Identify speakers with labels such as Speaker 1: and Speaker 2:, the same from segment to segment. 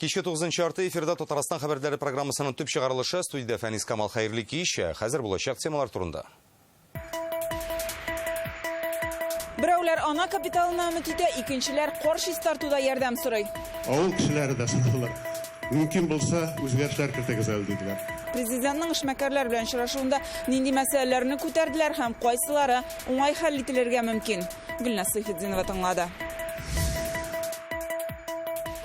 Speaker 1: Кеше 9-нчы арты эфирда Татарстан хәбәрләре программасының төп чыгарылышы студияда Фәнис Камал хәерле кич. Хәзер булачак темалар турында.
Speaker 2: Берәүләр ана капиталына өмет итә, икенчеләр каршы тартуда ярдәм сорый.
Speaker 3: Авыл кешеләре дә сорыйлар. Мөмкин булса, үзгәрешләр кертегез әле диделәр.
Speaker 2: Президентның эшмәкәрләр белән очрашуында нинди мәсьәләләрне күтәрделәр һәм кайсылары уңай хәл ителергә мөмкин? Гөлнас Сәйфетдинова тыңлады.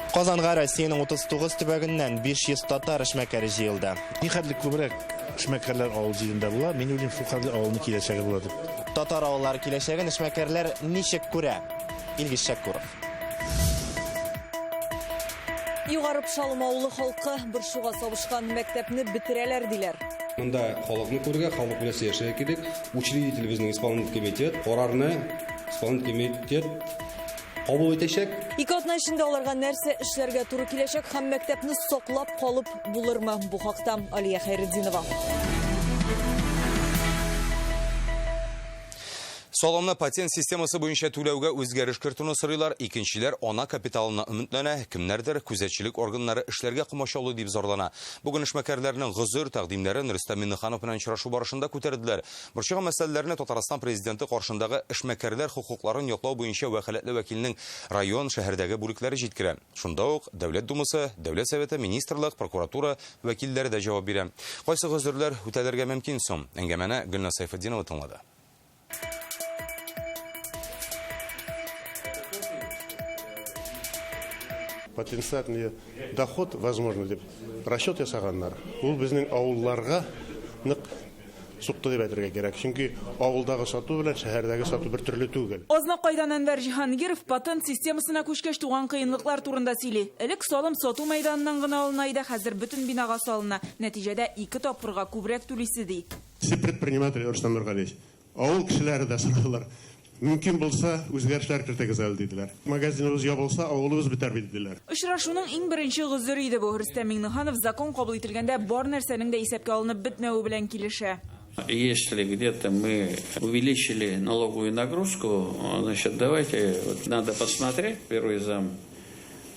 Speaker 4: Казанга Россиянең 39 төбәгеннән 500 татар эшмәкәре җыелды.
Speaker 5: Нихәтле күбрәк эшмәкәрләр авыл җирендә була, мин уйлыйм шул хәтле авылны киләчәге була дип.
Speaker 4: Татар авыллары киләчәген эшмәкәрләр ничек күрә? Илгиз Шәкүров.
Speaker 6: Югарып Шалым авылы халкы бер шуга сабышкан мәктәпне бетерәләр диләр.
Speaker 7: Монда халыкны күрергә, халык белән яшәргә кирәк. Учредитель безнең исполнительный комитет, карарны исполнительный комитет кабул итәчәк.
Speaker 6: Ике атна эчендә аларга нәрсә эшләргә туры киләчәк һәм мәктәпне саклап калып булырмы? Бу хакта Алия Хәйретдинова.
Speaker 1: Салымны патент системасы буенча түләүгә үзгәреш кертүне сорыйлар, икенчеләр ана капиталына өметләнә, кемнәрдер күзәтчелек органнары эшләргә комачаулы дип зарлана. Бүген эшмәкәрләрнең гозур тәкъдимнәрен Рөстәм Миннеханов белән очрашу барышында күтәрделәр. Борчыган мәсьәләләрне Татарстан президенты каршындагы эшмәкәрләр хукукларын яклау буенча вәкаләтле вәкилнең район, шәһәрдәге бүлекләре җиткерә. Шунда ук Дәүләт Думасы, Дәүләт Советы, министрлык, прокуратура вәкилләре дә җавап бирә. Кайсы гозурлар үтәлергә мөмкин соң? Әңгәмәне Гөлнас Сәйфетдинова тыңлады.
Speaker 3: Потенциальный доход возможно дип расчет ясаганнар. Ул безнең авылларга нык сукты дип әйтергә кирәк. Чөнки авылдагы сату белән шәһәрдәге сату бер төрле түгел.
Speaker 2: Азнакайдан Әнвәр Җиһангиров патент системасына күчкәч туган кыенлыклар турында сөйли. Элек салым сату мәйданыннан гына алына иде, хәзер бөтен бинага салына. Нәтиҗәдә 2 тапкырга күбрәк түлисе ди.
Speaker 3: Предприниматель Рөстәм Нургалиев. Авыл кешеләре дә сорыйлар. Мөмкин булса, үзгәрешләр кертегез әле диделәр. Магазиныбыз ябылса, авылыбыз бетәр диделәр.
Speaker 2: Очрашуның иң беренче гозуры иде бу. Рөстәм Миннеханов закон кабул ителгәндә бар нәрсәнең дә исәпкә алынып бетмәү белән килешә.
Speaker 8: Если где-то мы увеличили налоговую нагрузку, значит, давайте, надо посмотреть, первый зам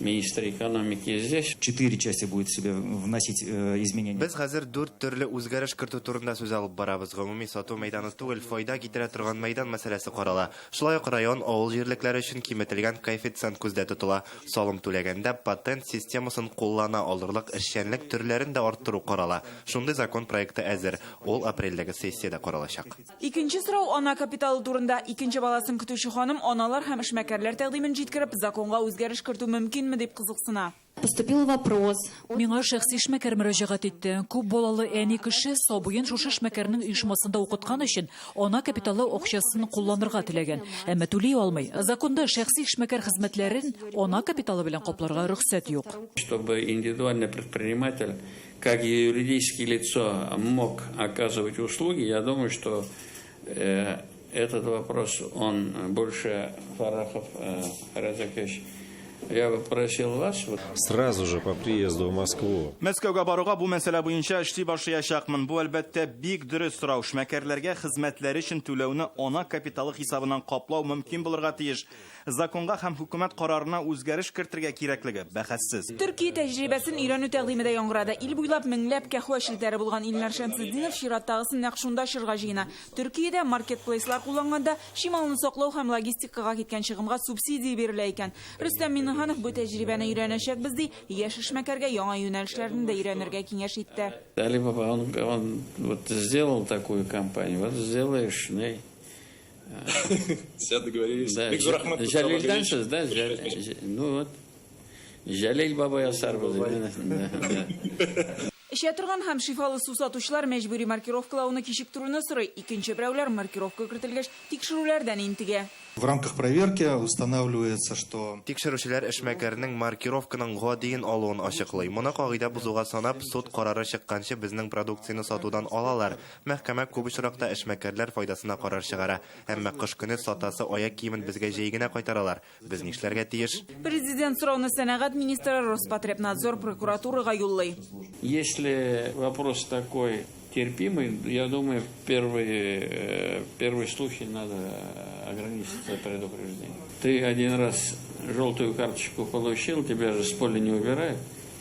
Speaker 8: министра экономики здесь.
Speaker 9: 4 части будет в себе вносить изменения.
Speaker 4: Без хәзер 4 төрле үзгәреш кертү турында сүз алып барабыз. Гомуми сату мәйданы түгел, файда китерә торган мәйдан мәсьәләсе карала. Шулай ук район авыл җирлекләре өчен киметелгән коэффициент күздә тотыла. Салым түләгәндә патент системасын куллана алырлык эшчәнлек төрләрен дә арттыру карала. Шундый закон проекты әзер. Ул апрельдәге сессиядә каралачак.
Speaker 2: Икенче сорау ана капиталы турында. Икенче баласын көтүче ханым аналар һәм эшмәкәрләр тәкъдимен җиткереп, законга үзгәреш кертү мөмкинме дип кызыксына.
Speaker 10: Поступил вопрос.
Speaker 11: Миңа шәхси эшмәкәр мөрәҗәгать итте. Күп балалы әни кеше сабыен шушы эшмәкәрнең оешмасында укыткан өчен ана капиталы акчасын кулланырга теләгән. Әмма түли алмый. Законда шәхси эшмәкәр хезмәтләрен ана капиталы белән капларга рөхсәт юк.
Speaker 8: Чтобы индивидуальный предприниматель, как и юридическое лицо, мог оказывать услуги, я думаю, что этот вопрос, он больше Фарахов, Разакович. Я бы просил вас
Speaker 12: сразу же по приезду в Москву.
Speaker 13: Мәскәүгә баруга бу мәсьәлә буенча эшли башлаячакмын. Бу әлбәттә бик дөрес сорау. Эшмәкәрләргә хезмәтләре өчен түләүне ана капиталы хисабыннан каплау мөмкин булырга тиеш. Законга һәм хөкүмәт карарына үзгәреш кертергә кирәклеге бәхәссез.
Speaker 2: Төркия тәҗрибәсен өйрәнү тәкъдимендә яңгырады. Ил буйлап меңләп кәхвә эшлекләре булган Илнар Шәмсетдинов чираттагысын нәкъ шунда чырга җыена. Төркиядә маркетплейслар кулланганда шималны саклау һәм логистикага киткән чыгымга субсидия бирелә икән. Рөстәм Миннеханов бу тәҗрибәне өйрәнәчәкбез ди, яшь эшмәкәргә яңа юнәлешләрне дә өйрәнергә киңәш итте.
Speaker 8: Алибаба, он вот сделал такую кампанию, вот сделаешь,
Speaker 7: Все договорились.
Speaker 8: Да, Жалильдансыз, да, ну вот, Жалиль баба ясар булды.
Speaker 2: Эчә торган һәм шифалы су сатучылар мәҗбүри маркировкалауны кичектерүне сорый. Икенче берәүләр маркировка кертелгәч тикшерүләрдән интегә.
Speaker 14: В рамках проверки устанавливается, что
Speaker 4: тикшерүчеләр эшмәкәрнең маркировканың гадиен алуын ачыклый. Моны кагыйдә бузуга санап, суд карары чыкканчы безнең продукцияны сатудан алалар. Мәхкәмә күп очракта эшмәкәрләр файдасына карар чыгара. Әмма кыш көне сатасы аяк киемен безгә җәй генә кайтаралар. Без нишләргә тиеш?
Speaker 2: Президент сорауны сәнәгать министры Роспотребнадзор прокуратурага юллый.
Speaker 8: Если вопрос такой терпимый, я думаю, первый случай надо ограничиться предупреждением. Ты один раз желтую карточку получил, тебя же с поля не убирают.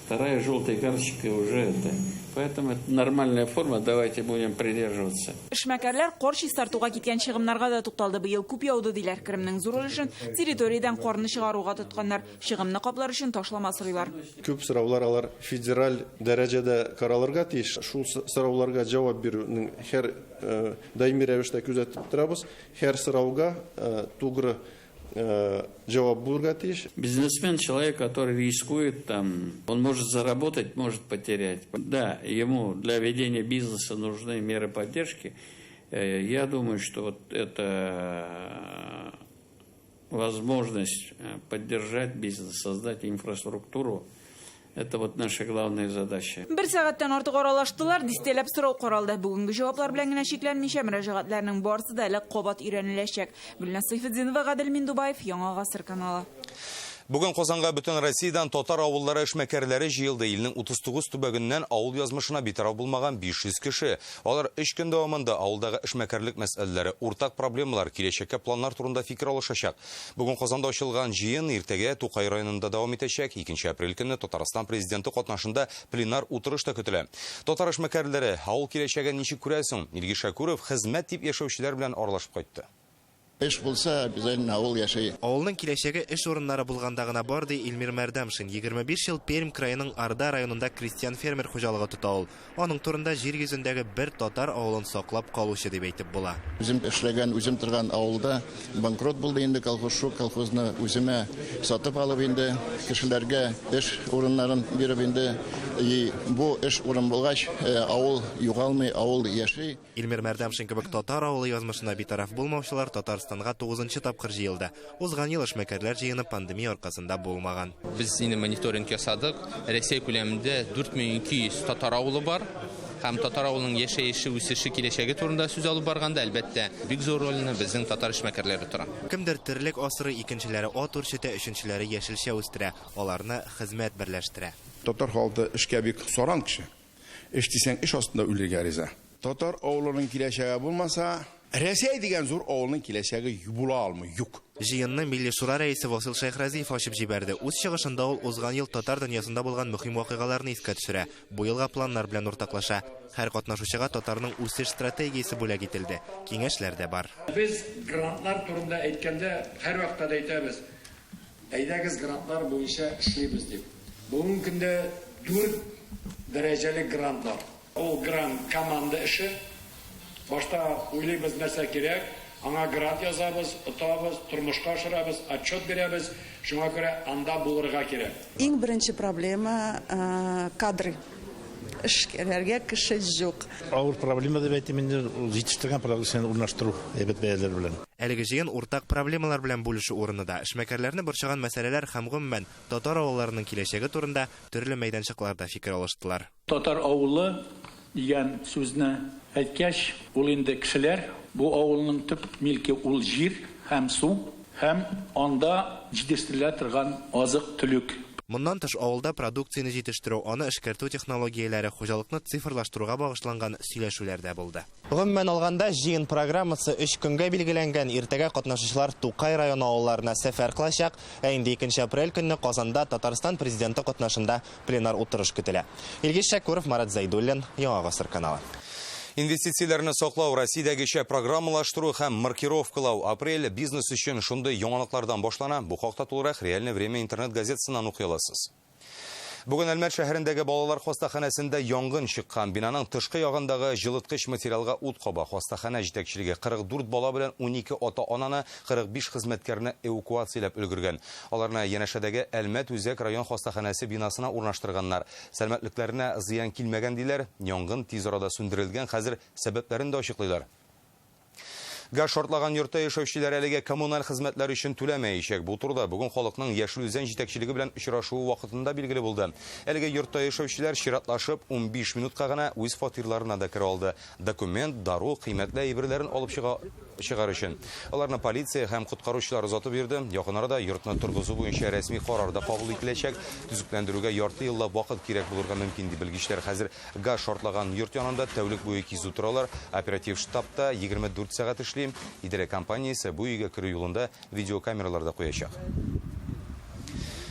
Speaker 8: Вторая желтая карточка уже это. Поэтому это нормальная форма, давайте будем придерживаться.
Speaker 2: Эшмәкәрләр каршы стартуга киткән чыгымнарга да тукталды. Быел күп яуды диләр. Кремнең зур өлешен территориядан карны чыгаруга тотканнар. Чыгымны каплар өчен ташлама сорыйлар.
Speaker 10: Күп сораулар алар федераль дәрәҗәдә каралырга тиеш. Шул сорауларга җавап бирүнең һәр даими рәвештә күзәтеп торабыз. Һәр сорауга тугры жауап булырга тиеш.
Speaker 8: Бизнесмен, человек, который рискует, там, он может заработать, может потерять. Да, ему для ведения бизнеса нужны меры поддержки. Я думаю, что вот эта возможность поддержать бизнес, создать инфраструктуру, это вот наша главная задача.
Speaker 2: Бер сәгатьтән артык аралаштылар, дистәләп сорау каралды. Бүгенге җаваплар белән генә шикләнмичә, мөрәҗәгатьләрнең барысы да әле кабат өйрәнеләчәк. Гөлнас Сайфетдинова, Гадел Миндубаев, Яңа Гасыр каналы.
Speaker 1: Бүген Казанга бөтен Россиядан татар авыллары эшмәкәрләре җыелды. Илнең 39 төбәгеннән авыл язмышына битараф булмаган 500 кеше. Алар 3 көн дәвамында авылдагы эшмәкәрлек мәсьәләләре, уртак проблемалар, киләчәккә планнар турында фикер алышачак. Бүген Казанда ачылган җыен иртәгә Тукай районында дәвам итәчәк. 2 апрель көнне Татарстан президенты катнашында пленар утырыш та көтелә. Татар эшмәкәрләре авыл киләчәген ничек күрәсең? Илгиз Шакуров хезмәт дип яшәүчеләр белән аралашып кайтты.
Speaker 15: Эш булса, обязательно авыл яшый.
Speaker 4: Авылның киләчәге эш урыннары булганда гына бар ди Илмир Мәрдәмшин. 25 ел Пермь краеның Арда районында крестьян фермер хуҗалыгы тота ул. Аның турында җир йөзендәге бер татар авылын саклап калучы дип әйтеп була.
Speaker 15: Үзем эшләгән, үзем торган авылда банкрот булды инде колхоз, колхозны үземә сатып алып инде кешеләргә эш урыннарын биреп инде. Бу эш урын булгач, авыл югалмый, авыл яши.
Speaker 4: Илмир Мәрдәмшин кебек татар авылы язмышына битараф булмаучылар Татарстанга 9-нчы тапкыр җыелды. Узган ел эшмәкәрләр җыены пандемия аркасында булмаган.
Speaker 16: Без инде мониторинг ясадык. Россия күләмендә 4200 татар авылы бар. Һәм татар авылының яшәеше, үсеше, киләчәге турында сүз алып барганда, әлбәттә, бик зур рольне безнең татар эшмәкәрләре тора.
Speaker 4: Кемдер терлек асыры, икенчеләре ат үрчетә, өченчеләре яшелчә үстерә. Аларны хезмәт берләштерә.
Speaker 17: Татар халкы эшкә бик саран кеше. Эш дисәң, эш астында үлергә риза. Татар авылының киләчәге булмаса, Россия дигән зур авылның киләчәге була алмый, юк.
Speaker 4: Җыенны Милли шура рәисе Васил Шайхразиев ачып җибәрде. Үз чыгышында ул узган ел татар дөньясында булган мөһим вакыйгаларны искә төшерә. Бу елга планнар белән уртаклаша. Һәр катнашучыга татарның үсеш стратегиясе бүләк ителде. Киңәшләр дә бар.
Speaker 18: Без грантлар турында әйткәндә һәр вакытта да әйтәбез. Әйдәгез грантлар буенча эшлибез дип. Бүгенге көндә 4 дәрәҗәле грантлар. Ул грант команда эше. Башта уйлыйбыз нәрсә кирәк, аңа грант язабыз, отабыз, тормышка ашырабыз, отчет бирәбез, шуңа күрә анда булырга кирәк.
Speaker 19: Иң беренче проблема кадры. Эшкәләргә кеше юк.
Speaker 5: Авыр проблема дип әйтим инде, җитештерген прогрессны урнаштыру әйбәт бәяләр белән.
Speaker 4: Әлеге җыен уртак проблемалар белән бүлешү урынында эшмәкәрләрне борчыган мәсьәләләр һәм гомумән татар авылларының киләчәге турында төрле мәйданчыкларда фикер алыштылар.
Speaker 20: Татар авылы дигән сүзне әйткәч, ул инде кешеләр бу авылның төп милке ул җир һәм су һәм анда җитештерелә торган азык-төлек.
Speaker 4: Моннан тыш авылда продукцияны җитештерү, аны эшкәртү технологияләре, хуҗалыкны цифрлаштыруга багышланган сөйләшүләр дә булды. Гомумән алганда җыен программасы 3 көнгә билгеләнгән. Иртәгә катнашучылар Тукай районы авылларына сәфәр кылачак. Инде 2 апрель көнне Казанда Татарстан президенты катнашында пленар утырыш көтелә. Илгиз Шакуров, Марат Зайдуллин, Яңа Гасыр каналы.
Speaker 1: Инвестицияләрне саклау, Россиядәгечә программалаштыру һәм маркировкалау апрель бизнес өчен шундый яңалыклардан башлана. Бу хакта тулырак Реальное время интернет газетасыннан укый аласыз. Бүген Әлмәт шәһәрендәге балалар хастаханәсендә янгын чыккан. Бинаның тышкы ягындагы җылыткыч материалга ут каба. Хастахана җитәкчелеге 44 бала белән 12 ата-ананы, 45 хезмәткәрне эвакуацияләп өлгергән. Аларны янәшәдәге Әлмәт үзәк район хастаханәсе бинасына урнаштырганнар. Сәламәтлекләренә зыян килмәгән диләр. Янгын тиз арада сүндерелгән, хәзер сәбәпләрен дә ачыклыйлар. Газ шартлаган йортта яшәүчеләр әлегә коммуналь хезмәтләр өчен түләмәячәк. Бу турыда бүген халыкның Яшел Үзән җитәкчелеге белән очрашуы вакытында билгеле булды. Әлегә йортта яшәүчеләр чиратлашып 15 минутка гына үз фатирларына да кире алды. Документ, дару, кыйммәтле әйберләрен алып чыгар өчен. Аларны полиция һәм коткаручылар озатып бирде. Якын арада йортны торгызу буенча рәсми карар да кабул ителәчәк. Төзекләндерүгә ярты еллап вакыт кирәк булырга мөмкин дип белгечләр. Хәзер газ шартлаган йорт янында тәүлек буе кизү торалар. Оператив штабта 24 сәгать эшли. Идарә компаниясе бу өйгә керү юлында видеокамераларда куячак.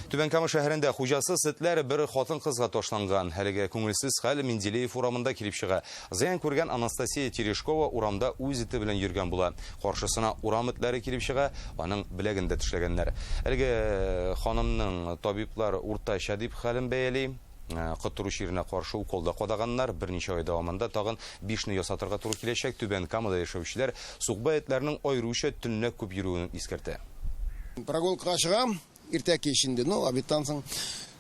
Speaker 1: Түбән Кама шәһәрендә хуҗасы сөтләр бер хатын-кызга ташланган. Әлеге күңелсез хәл Менделеев урамында килеп чыга. Зыян күргән Анастасия Терешкова урамда үз ите белән йөргән була. Каршысына урам этләре килеп чыга, аның беләгендә тешләгәннәр. Әлеге ханымның табиблар уртача дип хәлен бәяли. Кыттыру ширine каршы уколда кадаганнар. Берничә ай дәвамында тагын 5-не ясатырга туры киләчәк. Түбән Камада яшәүчеләр сугба этләрнең аеруча төнлә күп йөрүен искәртә.
Speaker 21: Прогулкага чыгам, иртә кичендә, обедтан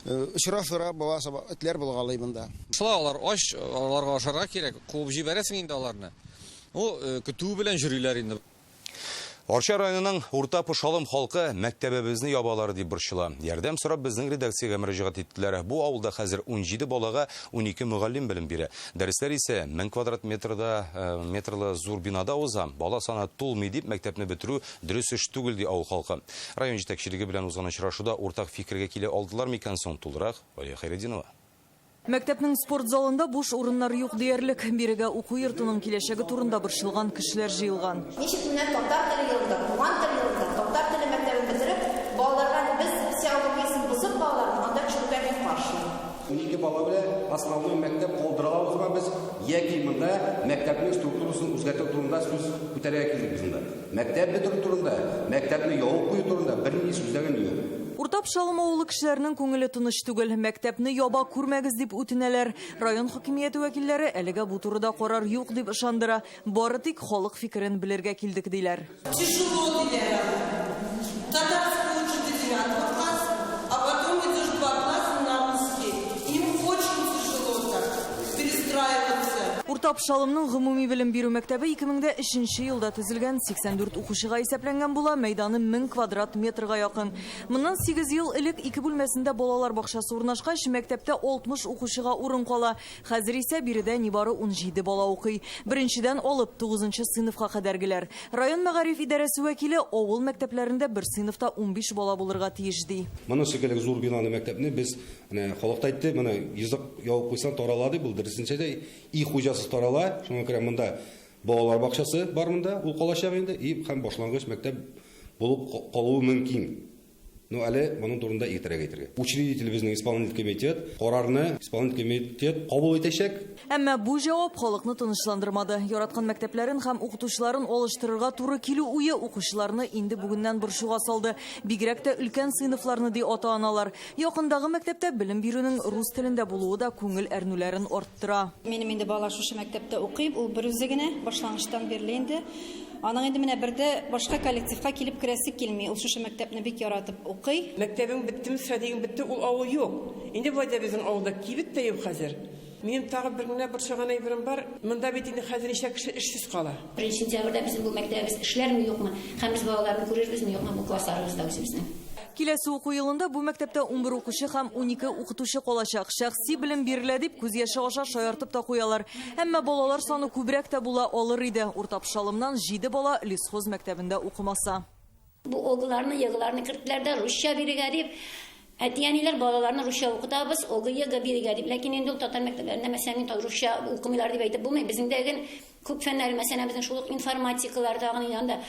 Speaker 21: очра-сыра бала-саба этләр булгалый монда.
Speaker 22: Шулар аш, аларга ашарга кирәк. Куып җибәрәсең инде аларны. Көтү белән йөриләр инде.
Speaker 1: Арча районының урта пошалым халкы мәктәбебезне ябалары дип борчыла. Ярдәм сорап безнең редакциягә мөрәҗәгать иттеләр. Бу авылда хәзер 17 балага 12 мөгаллим белем бирә. Дәресләр исә 1000 квадрат метрлы зур бинада уза. Бала саны тулмый дип мәктәпне бетерү дөрес эш түгел ди авыл халкы. Район җитәкчелеге белән узган очрашуда уртак фикергә килә алдылар микән соң тулырак? Алия Хайретдинова.
Speaker 6: Мәктәпнең спорт залында буш урыннар юк диярлек. Бирегә уку йортының киләчәге турында борчылган кешеләр җыелган.
Speaker 23: Ничек менә татар теле йөрдә, туган теле йөрдә, татар теле мәктәбен бетереп, балаларга без психологиясын бозып балаларны анда чүртәгә каршы.
Speaker 7: 12 бала белән основной мәктәп калдырыла узган без яки монда мәктәпнең структурасын үзгәртү турында сүз күтәрергә килдек без монда. Мәктәп бетерү турында, мәктәпне ябып кую турында берни сүзләгән юк.
Speaker 6: Уртап Шалым авылы кешеләренең күңеле тыныч түгел. Мәктәпне яба күрмәгез дип үтенәләр. Район хакимияте вәкилләре әлегә бу турыда карар юк дип ышандыра. Бары тик халык фикерен белергә килдек диләр.
Speaker 24: Тяжело диләр. Татарский учит 9 класс, а потом идешь 2 класса на русский. Им очень тяжело так перестраиваться.
Speaker 6: Уртап Шалымның гомуми белем бирү мәктәбе 2003 елда төзелгән, 84 укучыга исәпләнгән була, мәйданы 1000 квадрат метрга якын. Моннан 8 ел элек 2 бүлмәсендә балалар бакчасы урнашкач, мәктәптә 60 укучыга урын кала. Хәзер исә биредә нибары 17 бала укый. Беренчедән алып 9нчы сыйныфка кадәргеләр. Район мәгариф идарәсе вәкиле авыл мәктәпләрендә бер сыйныфта 15 бала булырга тиеш ди.
Speaker 7: Моны шикелле зур бинаны мәктәпне без халыкта әйтте, моны язык ябып куйсан таралады, бу дөресенчә и хуҗасы тарала, шуңа күрә монда балалар бакчасы бар монда, ул калачак инде, и һәм башлангыч мәктәп булып калуы мөмкин. Әле моның турында итәргә әйтергә. Учредитель безнең исполнительный комитет карарны исполнительный комитет кабул итәчәк.
Speaker 6: Әмма бу җавап халыкны тынычландырмады. Яраткан мәктәпләрен һәм укытучыларын алыштырырга туры килү уе укучыларны инде бүгеннән борчуга салды. Бигрәк тә өлкән сыйныфларны ди ата-аналар. Якындагы мәктәптә белем бирүнең рус телендә булуы да күңел әрнүләрен арттыра.
Speaker 25: Минем инде бала шушы мәктәптә укый, ул бер үзе генә башлангычтан бирле инде. Аның инде менә бердә башка коллективка килеп керәсе килми. Ул шушы мәктәпне бик яратып укый.
Speaker 26: Мәктәбең беттеме, сәдигең бетте, ул авыл юк. Инде бу да безнең авылда кибет тә юк хәзер. Минем тагы бер генә борчыган әйберем бар. Монда бит инде хәзер ничә кеше эшсез кала.
Speaker 23: 1 сентябрьдә безнең бу мәктәбебез эшләрме юкмы? Һәм без балаларны күрербезме юкмы бу классларыбызда үзебезнең?
Speaker 6: Киләсе уку елында бу мәктәптә 11 укучы һәм 12 укытучы калачак. Шәхси белем бирелә дип күз яше аша шаяртып та куялар. Әмма балалар саны күбрәк тә була алыр иде. Уртап Шалымнан 7 бала лесхоз мәктәбендә укымаса.
Speaker 23: Бу огыларны, ягыларны киртләр дә русча бирегә дип, әтияниләр балаларны русча укытабыз, огы яга бирегә дип. Ләкин инде ул татар мәктәпләрендә мәсәлән русча укымыйлар дип әйтеп булмый. Безнең дәген күп фәннәр, мәсәлән безнең шул информатикалар тагын янда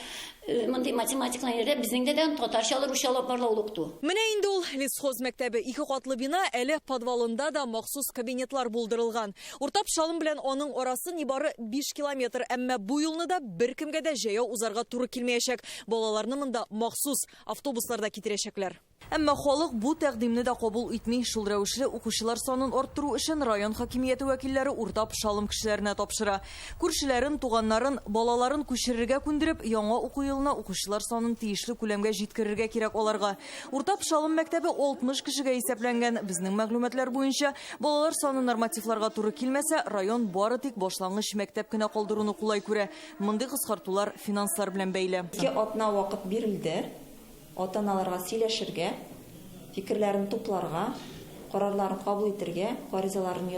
Speaker 23: мондай математикаларда безнең дә татарча русча барлау укыту.
Speaker 6: Менә инде ул лесхоз мәктәбе 2 катлы бина, әле подвалында да махсус кабинетлар булдырылган. Уртап Шалым белән аның арасы нибары 5 километр, әмма бу юлны да беркемгә дә җәяү узарга туры килмәячәк. Балаларны монда махсус автобусларда китерәчәкләр. Әмма халык бу тәкъдимне дә кабул итми. Шул рәвешле укучылар санын арттыру өчен район хакимияте вәкилләре Уртап Шалым кешеләренә тапшыра. Күршеләрен, туганнарын, балаларын күчерергә күндереп, яңа уку елына укучылар санын тиешле күләмгә җиткерергә кирәк аларга. Уртап Шалым мәктәбе 60 кешегә исәпләнгән. Безнең мәгълүматлар буенча, балалар саны нормативларга туры килмәсә, район бары тик башлангыч мәктәп кенә калдыруны кулай күрә. Мондый кыскартулар финанслар белән бәйле.
Speaker 27: Атна вакыт бирелде. Ата-аналарга сөйләшергә, фикерләрен тупларга, карарларын кабул итәргә, гаризаларын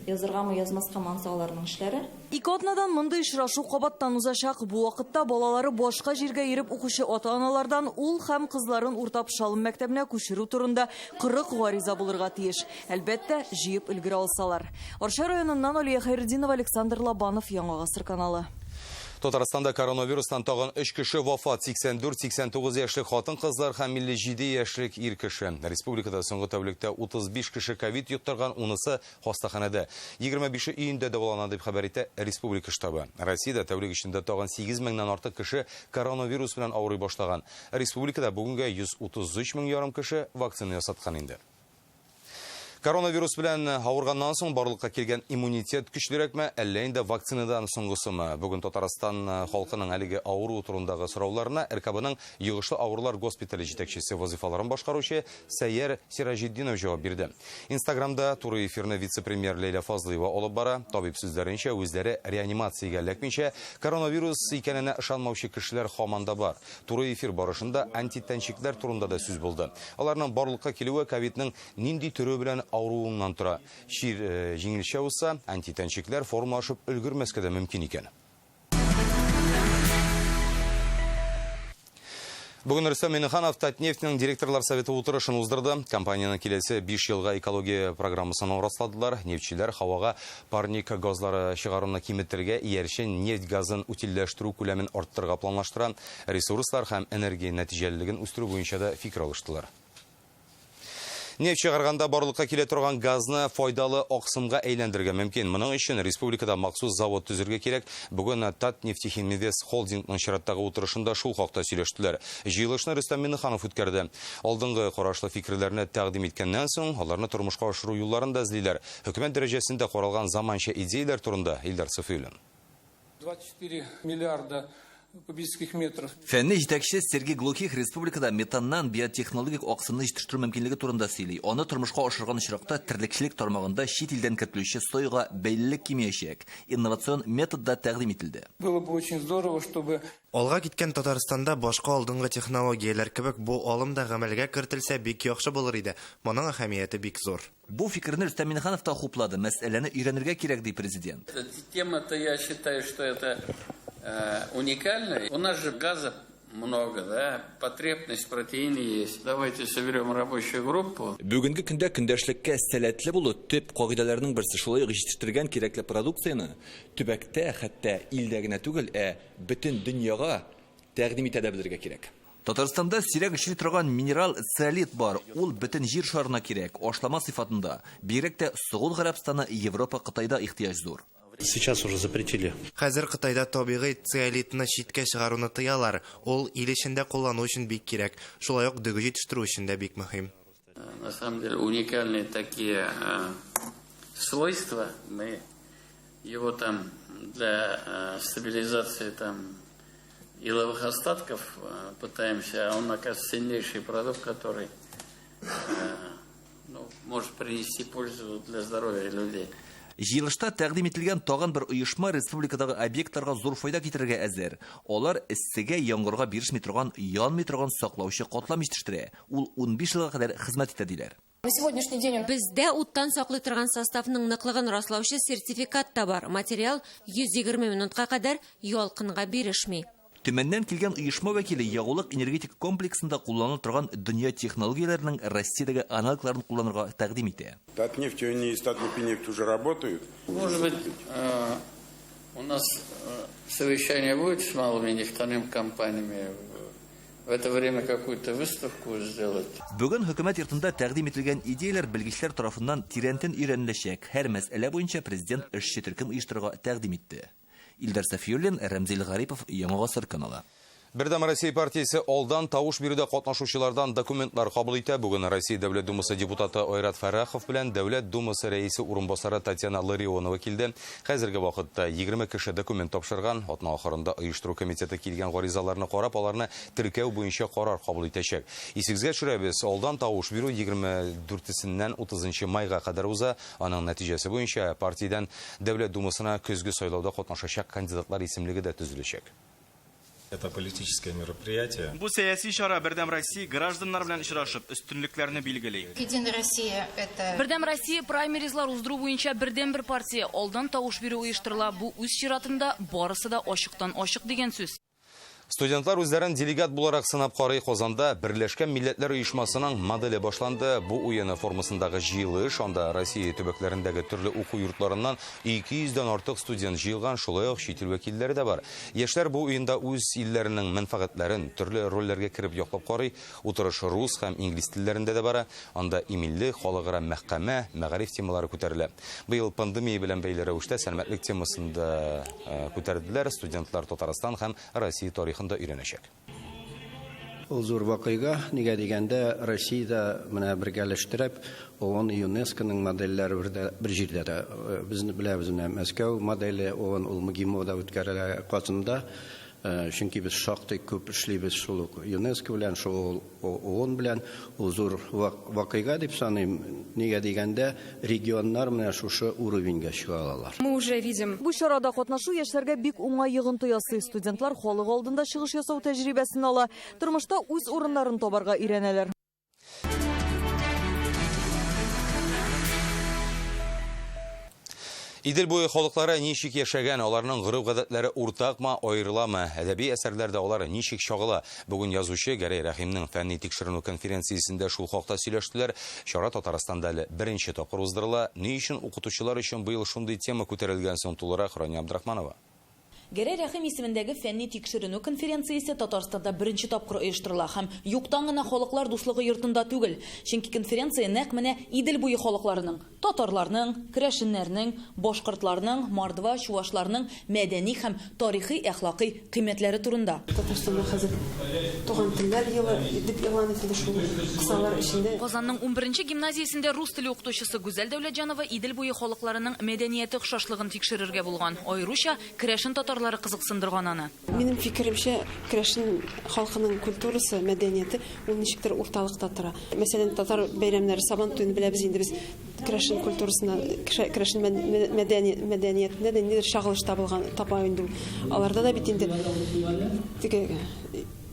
Speaker 27: языргамы, язмаскамы аларның эшләре.
Speaker 6: 2 атнадан мондый очрашу кабаттан узачак. Бу вакытта балалары башка җиргә йөреп укучы ата-аналардан ул һәм кызларын Уртап Шалым мәктәбенә күчерү турында 40 гариза булырга тиеш. Әлбәттә, җыеп өлгерә алсалар. Арча районыннан Алия Хайретдинова, Александр Лобанов, Яңа Гасыр каналы.
Speaker 1: Татарстанда коронавирустан тагын 3 кеше вафат, 84-89 яшьлек хатын-кызлар һәм 57 яшьлек ир кеше. Республикада соңгы тәүлектә 35 кеше ковид йоттырган, унысы хастаханәдә. 25 июньдә дәвалана дип хәбәр итә республика штабы. Россиядә тәүлек эчендә тагын 8 меңнән артык кеше коронавирус белән авырый башлаган. Республикада бүгенгә 133 мең ярым кеше вакцина ясаткан инде. Коронавирус белән авырганнан соң барлыкка килгән иммунитет көчлерәкме, әллә инде вакцинадан соңгысымы? Бүген Татарстан халкының әлеге авыру турындагы сорауларына РКБның йогышлы авырулар госпитале җитәкчесе вазифаларын башкаручы Сәйер Сиражетдинов җавап бирде. Инстаграмда туры эфирны вице-премьер Лейла Фазлыева алып бара. Табиб сүзләренчә, үзләре реанимациягә эләкмичә, коронавирус икәненә ышанмаучы кешеләр һаман да бар. Туры эфир барышында антитәнчекләр турында да сүз булды. Аларның барлыкка килүе ковидның нинди төрө белән авыруыннан тора. Җиңелчә булса, антитәнчекләр формалашып өлгермәскә дә мөмкин икән. Бүген Рөстәм Миңнеханов Татнефтьнең директорлар советы утырышын уздырды. Компанияның киләсе 5 елга экология программасын расладылар. Нефтчеләр һавага парник газлары чыгаруны киметергә, иярчен нефть газын утилләштерү күләмен арттырырга планлаштыра. Ресурслар һәм энергия нәтиҗәлелеген үстерү буенча да фикер алыштылар. Нефть чыгарганда барлыкка килә торган газны файдалы аксымга әйләндергә мөмкин. Моның өчен республикада махсус завод төзергә кирәк. Бүген Татнефтехиминвест холдингның чираттагы утырышында шул хакта сөйләштеләр. Җыелышны Рөстәм Миңнеханов үткәрде. Алдынгы карашлы фикерләрне тәкъдим иткәннән соң, аларны тормышка ашыру юлларын да эзлиләр. Хөкүмәт дәрәҗәсендә каралган заманча идеяләр турында Илдар Сафиуллин.
Speaker 3: 24 миллиарда кубических метров.
Speaker 9: Фәнни җитәкче Сергей Глухих республикада метаннан биотехнологик аксымны җитештерү мөмкинлеге турында сөйли. Аны тормышка ашырган очракта терлекчелек тармагында чит илдән кертелүче соега бәйлелек кимиячәк. Инновацион методда тәкъдим ителде.
Speaker 3: Было бы очень здорово, чтобы
Speaker 4: Алга киткән Татарстанда башка алдынгы технологияләр кебек бу алым да гамәлгә кертелсә бик яхшы булыр иде. Моның әһәмияте бик зур.
Speaker 9: Бу фикерне Рөстәм Миңнеханов та хуплады. Мәсьәләне өйрәнергә кирәк ди президент.
Speaker 8: Тема-то я считаю, что это уникально. У нас же газа много, да? Потребность в протеине есть. Давайте соберем рабочую группу.
Speaker 9: Бүгенге көндә көндәшлеккә сәләтле булу төп кагыйдәләрнең берсе. Шулай ук җитештерелгән кирәкле продукцияны төбәктә, хәтта илдә генә түгел, бөтен дөньяга тәкъдим итә белергә кирәк. Татарстанда сирәк эшли торган минерал циолит бар. Ул бөтен җир шарына кирәк, ашлама сыйфатында. Бигрәк тә Сугул Гарәбстаны, Европа, Кытайда ихтыяҗ зур.
Speaker 5: Сейчас уже запретили.
Speaker 4: Хәзер Кытайда табигый циолитны читкә чыгаруны тыялар. Ул ил эчендә куллану өчен бик кирәк. Шулай ук дөге җитештерү өчен дә бик мөһим.
Speaker 8: На самом деле уникальные такие свойства. Мы его там для стабилизации там иловых остатков пытаемся, а он, оказывается, сильнейший продукт, который может принести пользу для здоровья людей.
Speaker 9: Җыелышта тәкъдим ителгән тагын бер оешма республикадагы объектларга зур файда китерергә әзер. Алар эссегә, яңгырга бирешми торган, янмый торган саклаучы катлам җитештерә. Ул 15 елга кадәр хезмәт итә диләр.
Speaker 10: На сегодняшний день бездә уттан саклый торган составның ныклыгын раслаучы сертификат та бар. Материал 120 минутка кадәр ялкынга бирешми.
Speaker 9: Төмәннән килгән оешма вәкиле ягулык энергетик комплексында кулланылып торган дөнья технологияләренең Россиядәге аналогларын кулланырга тәкъдим итә.
Speaker 11: Татнефть и Татнефть уже работают.
Speaker 8: Может быть, у нас совещание будет с малыми нефтяными компаниями. В это время какую-то выставку сделать.
Speaker 9: Бүген хөкүмәт йортында тәкъдим ителгән идеяләр белгечләр тарафыннан тирәнтен өйрәнеләчәк. Һәр мәсьәлә буенча президент эшче төркем оештырырга тәкъдим итте. Илдар Сафиуллин, Рамзил Гарипов, Яңа Гасыр каналы.
Speaker 1: Бердәм Россия партиясе алдан тавыш бирүдә катнашучылардан документлар кабул итә. Бүген Россия Дәүләт Думасы депутаты Айрат Фәрәхов белән Дәүләт Думасы рәисе урынбасары Татьяна Ларионова килде. Хәзерге вакытта 20 кеше документ тапшырган. Атна ахырында оештыру комитеты килгән гаризаларны карап, аларны теркәү буенча карар кабул итәчәк. Исегезгә төшерәбез, алдан тавыш бирү 24-сеннән 30 майга кадәр уза. Аның нәтиҗәсе буенча партиядән Дәүләт Думасына көзге сайлауда катнашачак кандидатлар исемлеге дә төзеләчәк.
Speaker 12: Это политическое мероприятие.
Speaker 13: Бу сәяси чара Бердәм Россия гражданнар белән очрашып, өстенлекләрне билгели.
Speaker 14: Единая Россия это
Speaker 28: Бердәм Россия праймеризлар уздыру буенча бердәм бер партия алдан тавыш бирү оештырыла. Бу үз чиратында барысы да ачыктан ачык дигән сүз.
Speaker 1: Студентлар үзләрен делегат буларак сынап карый. Казанда Берләшкән Милләтләр оешмасының моделе башланды. Бу уены формасындагы җыелыш, анда Россия төбәкләрендәге төрле уку йортларыннан 200-дән артык студент җыелган, шулай ук чит ил вәкилләре дә бар. Яшьләр бу уенда үз илләренең мәнфәгатьләрен төрле рольләргә кереп яклап карый. Утырыш рус һәм инглиз телләрендә дә бара. Анда иминлек, халыкара мәхкәмә, мәгариф темалары күтәрелә. Быел пандемия белән бәйле рәвештә сәламәтлек темасында күтәрделәр. Студентлар Татарстан һәм Россия тарихында өйрәнәчәк.
Speaker 2: Ул зур вакыйга, нигә дигәндә, Россиядә менә бергәләштереп, ООН ЮНЕСКОның модельләре бер җирдә дә. Безне беләбез, Мәскәү моделе, ООН ул МГИМОда үткәрелә Казанда. Чөнки без шактый күп эшлибез шул ук ЮНЕСКО белән, шул ООН белән, ул зур вакыйга дип саныйм. Нигә дигәндә, регионнар менә шушы уровеньгә чыга алалар.
Speaker 6: Мы уже видим. Бу чарада катнашу яшьләргә бик уңай йогынты ясый. Студентлар халык алдында чыгыш ясау тәҗрибәсен ала, тормышта үз урыннарын табарга өйрәнәләр.
Speaker 1: Идел буе халыклары ничек яшәгән, аларның гореф-гадәтләре уртакмы, аерыламы? Әдәби әсәрләрдә алар ничек чагыла? Бүген язучы Гәрәй Рәхимнең фәнни тикшеренү конференциясендә шул хакта сөйләштеләр. Чара Татарстанда әле беренче тапкыр уздырыла. Ни өчен укытучылар өчен быел шундый тема күтәрелгән соң тулырак Рания Абдрахманова.
Speaker 15: Гәрәй Рәхим исемендәге фәнни тикшеренү конференциясе Татарстанда беренче тапкыр оештырыла һәм юктан гына халыклар дуслыгы йортында түгел. Чөнки конференция нәкъ менә Идел буе халыкларының, татарларның, керәшеннәрнең, башкортларның, мордва, чуашларның мәдәни һәм тарихи әхлакый кыйммәтләре турында.
Speaker 26: Татарстанда хәзер туган телләр елы дип игълан ителде шул кысалар эчендә.
Speaker 28: Казанның 11-нче гимназиясендә рус теле укытучысы Гүзәл Дәүләтҗанова Идел буе халыкларының мәдәнияте охшашлыгын тикшерергә булган. Аеруча керәшен татарлары кызыксындырган аны.
Speaker 26: Минем фикеремчә, керәшен халкының культурасы, мәдәнияте ул ничектер урталыкта тора. Мәсәлән, татар бәйрәмнәре, Сабан туен беләбез инде без. Керәшен культурасына, керәшен мәдәниятендә дә нидер чагылыш таба инде. Аларда да бит инде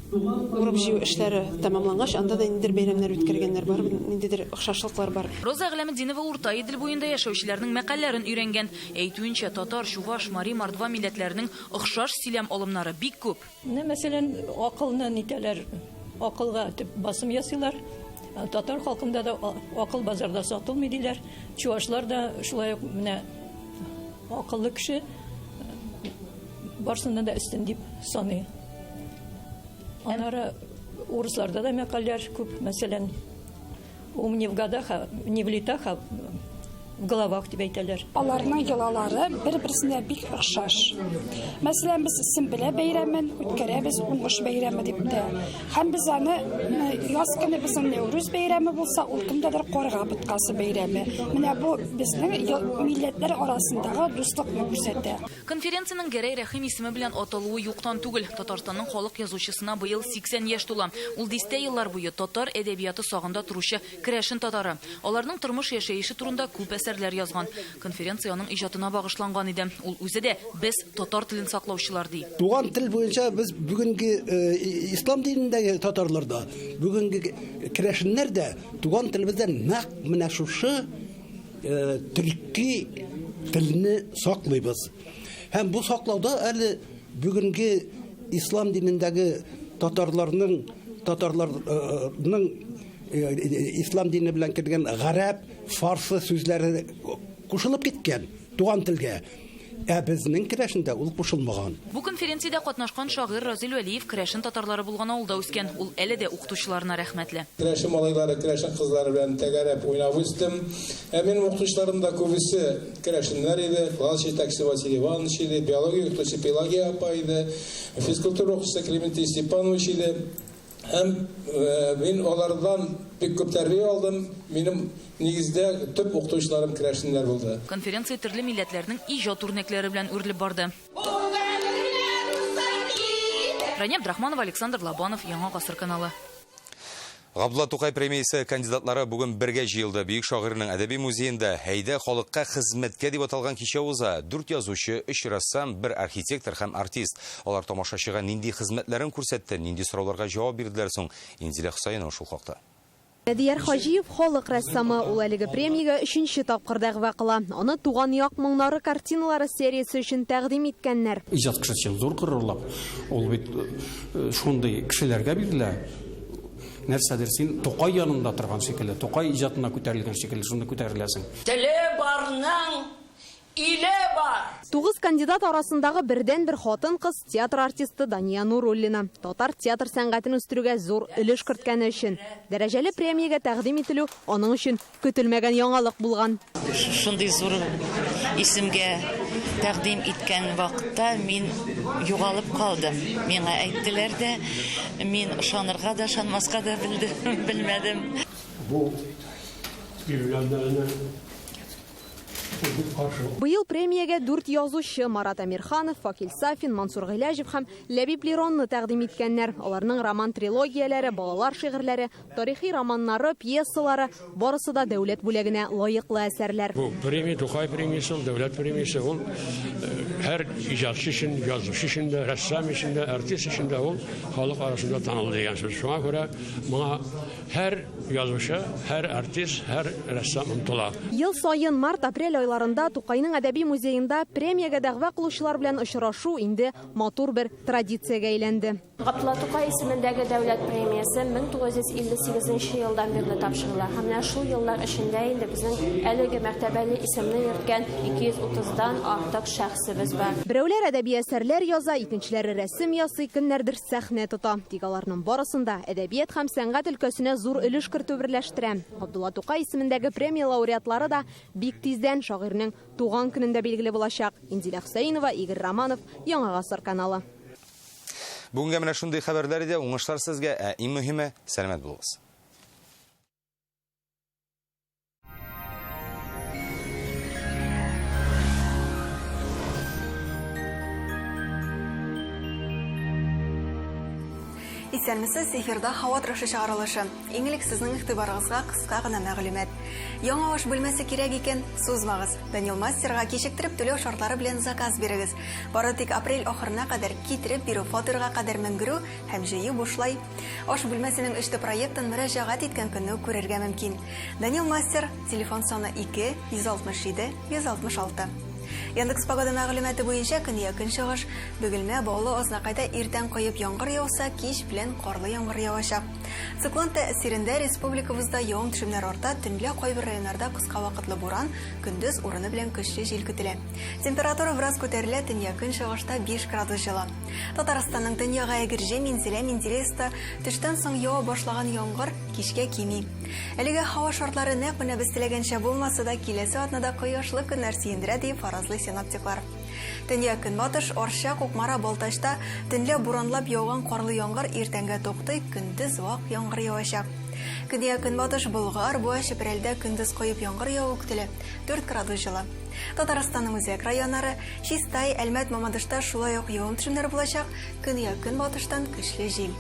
Speaker 26: урып җыю эшләре тәмамлангач, анда да нидер бәйрәмнәр үткәргәннәр бар, ниндидер охшашлыклар бар.
Speaker 28: Роза Гъләметдинова Урта Идел буенда яшәүчеләрнең мәкаләләрен өйрәнгән. Әйтүенчә, татар, чуваш, мари, мордва милләтләренең охшаш сөйләм алымнары бик күп.
Speaker 16: Мәсәлән, акылны нитәләр, акылга басым ясыйлар. Татар халкында да акыл базарда сатылмый диләр. Чувашлар да шулай ук менә акыллы кеше барсыннан да өстен дип саный. Анары урысларда да мәкаләләр күп, мәсәлән, ум не в годах, не в летах, а в головах дип әйтәләр.
Speaker 17: Аларның йолалары бер-берсенә бик охшаш. Мәсәлән, без Сөмбелә бәйрәмен үткәрәбез, уңыш бәйрәме дип тә. Һәм без аны яз көне безнең Нәүрүз бәйрәме булса, ул кемдәдер карга боткасы бәйрәме. Менә бу безнең милләтләр арасындагы дуслыкны күрсәтә.
Speaker 28: Конференциянең Гәрәй Рәхим исеме белән аталуы юктан түгел. Татарстанның халык язучысына быел 80 яшь тула. Ул дистә еллар буе татар әдәбияты сагында торучы керәшен татары. Аларның тормыш яшәеше турында күп әсәрләр язган. Конференцияның иҗатына багышланган иде. Ул үзе дә без татар телен саклаучылар ди.
Speaker 18: Туган тел буенча без бүгенге ислам динендәге татарларда, бүгенге керәшеннәр дә туган телебездән нәкъ менә шушы төрки телне саклыйбыз. Һәм бу саклауда әле бүгенге ислам динендәге татарларның ислам дине белән кергән гарәп, фарсы сүзләре кушылып киткән туган телгә. Безнең керәшендә ул кушылмаган.
Speaker 28: Бу конференциядә катнашкан шагыйрь Разил Вәлиев керәшен татарлары булган авылда үскән. Ул әле дә укытучыларына рәхмәтле.
Speaker 19: Керәшен малайлары, керәшен кызлары белән тәгәрәп уйнап үстем. Минем укытучыларым да күбесе керәшеннәр иде. Класс җитәкчесе Василий Иванович иде, биология укытучысы Пелагия апа иде, физкультура укытучысы Клементий Степанович иде. Һәм мин алардан бик күп тәрбия алдым. Минем нигездә төп укытучыларым керәшеннәр булды.
Speaker 28: Конференция төрле милләтләрнең иҗат үрнәкләре белән үрелеп барды. Рания Абдрахманова, Александр Лобанов, Яңа гасыр каналы.
Speaker 1: Габдулла Тукай премиясе кандидатлары бүген бергә җыелды. Бөек шагыйрьнең әдәби музеенда «Әйдә халыкка хезмәткә» дип аталган кичә уза. 4 язучы, 3 рәссам, 1 архитектор һәм артист. Алар тамашачыга нинди хезмәтләрен күрсәтте, нинди сорауларга җавап бирделәр соң? Инзилә Хусаинова шул хакта.
Speaker 7: Мәдияр Хажиев халык рәссамы, ул әлеге премиягә 3нче тапкыр дәгъва кыла. Аны туган як моңнары картиналары сериясе өчен тәкъдим иткәннәр.
Speaker 20: Иҗат кешесе зур кырырлап, ул бит шундый кешеләргә бирелә. Нәрсәдер син Тукай янында торган шикелле, Тукай иҗатына күтәрелгән шикелле, шунда күтәреләсең.
Speaker 21: Теле барның иле бар.
Speaker 7: 9 кандидат арасындагы бердән-бер хатын-кыз театр артисты Дания Нуруллина. Татар театр сәнгатен үстерүгә зур өлеш керткәне өчен дәрәҗәле премиягә тәкъдим ителү аның өчен көтелмәгән яңалык булган.
Speaker 22: Шундый зур исемгә тәкъдим иткән вакытта мин югалып калдым. Миңа әйттеләр дә, мин ышанырга да, ышанмаска да белмәдем.
Speaker 20: Бу
Speaker 7: Быел премиягә 4 язучы Марат Амирханов, Факил Сафин, Мансур Гыйләҗев һәм Ләбиб Лиронны тәкъдим иткәннәр. Аларның роман-трилогияләре, балалар шигырьләре, тарихи романнары, пьесалары барысы да дәүләт бүләгенә лаеклы әсәрләр.
Speaker 20: Бу премия Тукай премиясе, дәүләт премиясе, ул һәр иҗатчы өчен, язучы өчен дә, рәссам өчен дә, артист өчен дә ул халык арасында танылды дигән сүз. Шуңа күрә моңа һәр язучы, һәр артист, һәр рәссам омтыла.
Speaker 7: Ел сайын март-апрель айларында Тукайның әдәби музеенда премиягә дәгъва кылучылар белән очрашу инде матур бер традициягә әйләнде.
Speaker 23: Габдулла Тукай исемендәге дәүләт премиясе 1958 елдан бирле тапшырыла. Һәм менә шул еллар эчендә инде безнең әлеге мәртәбәле исемне йөрткән 230дан артык шәхсебез бар.
Speaker 7: Берәүләр әдәби әсәрләр яза, икенчеләре рәсем ясый, көннәрдер сәхнә тота. Тик аларның барысында әдәбият һәм сәнгать өлкәсенә зур өлеш кертү берләштерә. Габдулла Тукай исемендәге премия лауреатлары да бик тиздән шагыйрьнең туган көнендә билгеле булачак. Инзилә Хөсәйнова, Игорь Романов, Яңа гасыр каналы.
Speaker 1: Бүгенге менә шундый хәбәрләр иде, уңышлар сезгә, ә иң мөһиме сәламәт булыгыз.
Speaker 24: Исәнмесез, эфирда һава торышы чыгарылышы. Иңелек сезнең игътибарыгызга кыска гына мәгълүмат. Яңа аш бүлмәсе кирәк икән, сузмагыз. Данил Мастерга кичектиреп түләү шартлары белән заказ бирегез. Бары тик апрель ахырына кадәр китереп бирү, фатирга кадәр менгерү һәм җыю бушлай. Аш бүлмәсенең эште проектын мөрәҗәгать иткән көнне күрергә мөмкин. Данил Мастер, телефон саны 2 167 166. Яндекс погода мәгълүматы буенча көн якын чыгыш, Бөгелмә, Баулы, Азнакайда иртән коеп яңгыр яуса, кич белән карлы яңгыр явачак. Циклон тәэсирендә республикабызда явым-төшемнәр арта, төнлә кайбер районнарда кыска вакытлы буран, көндез урыны белән көчле җил көтелә. Температура бераз күтәрелә, төн якын чыгышта 5 градус җылы. Татарстанның төньягы Әгерҗе, Минзилә, Минзилеста төштән соң ява башлаган яңгыр кичкә кими. Әлегә һава шартлары нәкъ менә без теләгәнчә булмаса да, киләсе атнада кояшлы көннәр сөендерә дип фаразлый синоптиклар. Төньяк көнбатыш, Арча, Кукмара, Балтачта төнлә буранлап яуган карлы яңгыр иртәнгә туктый, көндез вак яңгыр явачак. Көньяк көнбатыш, Болгар, Буа, Чепрәлдә көндез коеп яңгыр яву көтелә, 4 градус җылы. Татарстанның үзәк районнары, Чистай, Әлмәт, Мамадышта шулай ук явым-төшемнәр булачак, көньяк көнбатыштан көчле җил.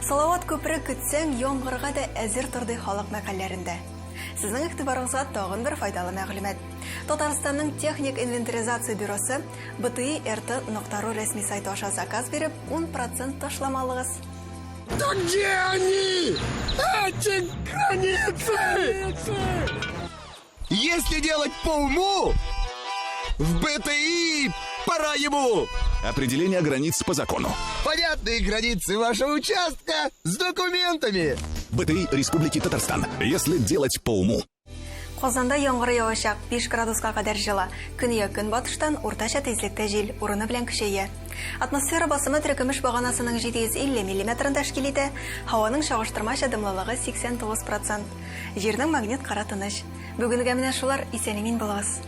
Speaker 24: Салават күпре көтсәң, яңгырга да әзер торды халык мәкальләрендә. Сезнең игътибарыгызга тагын бер файдалы мәгълүмат. Татарстанның техник инвентаризация бюросы BTI-RT.ru рәсми сайты аша заказ биреп, 10% ташламалыгыз.
Speaker 21: Да где они? Эти границы!
Speaker 25: Если делать по уму, в БТИ пора ему! Определение границ по закону.
Speaker 21: Понятные границы вашего участка с документами.
Speaker 25: БТИ Республики Татарстан. Если делать по уму.
Speaker 24: Казанда яңгыр явачак, 5 градуска кадәр җылы. Көньяк көнбатыштан уртача тизлектә җил, урыны белән көчәя. Атмосфера басымы теркемеш баганасының 750 мм тәшкил итә. Һаваның чагыштырмача дымлылыгы 89%. Җирнең магнит кара тыныч. Бүгенгә менә шулар, исән-имин булыгыз.